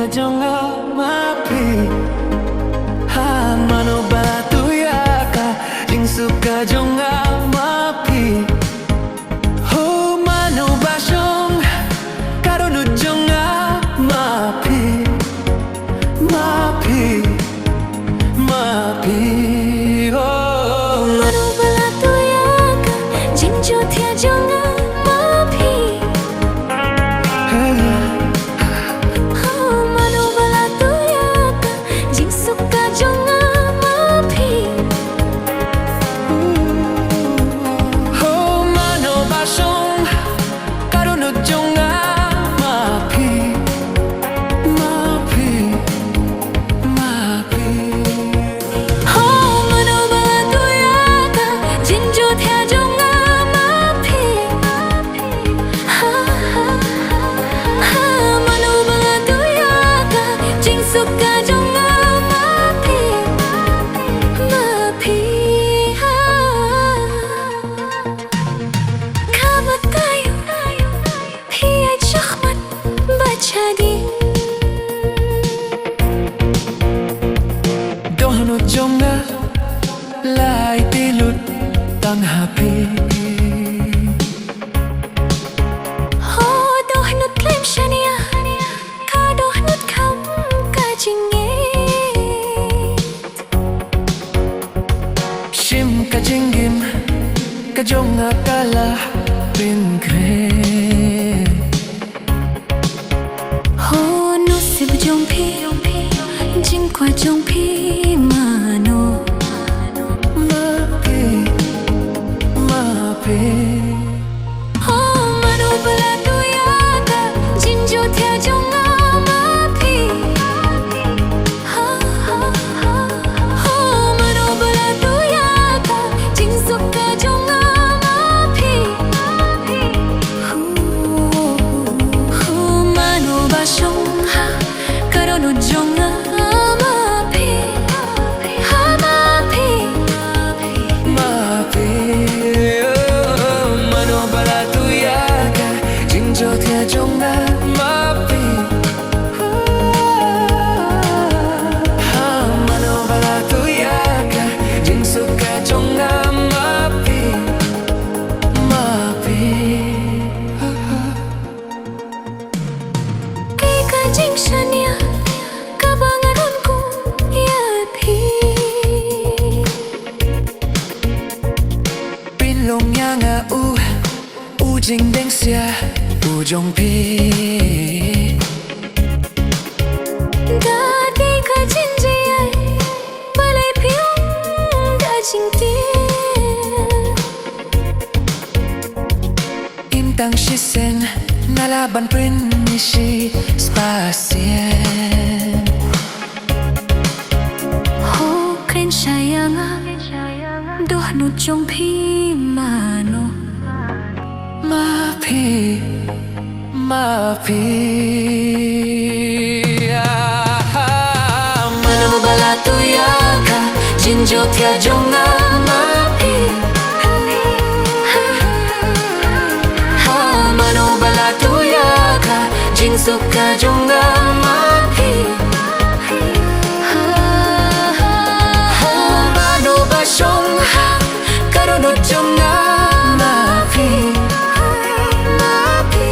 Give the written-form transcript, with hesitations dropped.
jonga mapi ha mano batu yaka jing suka jonga mapi ho mano basong karonu jonga mapi mapi mapi oh mano batu yaka jing jotia jonga mapi Dohno jonga lai tilut tang happy ho dohno klem shania ka dohno kam ka jinge shim ka jingim ka jonga kala bin kre ho no sib jong phi jing kwa jong phi mano mapi mapi ho mano bala tu yaka jing jo thya jonga mapi ha ha ha ho mano bala tu yaka jing sukka jonga mapi ho mano ba shong ha karono jonga jonga mapi ha mano bala tu yaka jing suka jonga mapi mapi kai ka jing shania ka bangaron ko yapi pilong yanga u jing deng sia ujong pi da di ka jin ji ai palai piong da jing ti intang shisen nalaban prin nishi spasien ho kren sayanga doh nu jong pi mano mapi mapi mano bala tu yaka jin jo thya jonga mapi ha mano bala tu yaka jin suka jonga mapi ha mano ba shong ha karono jonga mapi mapi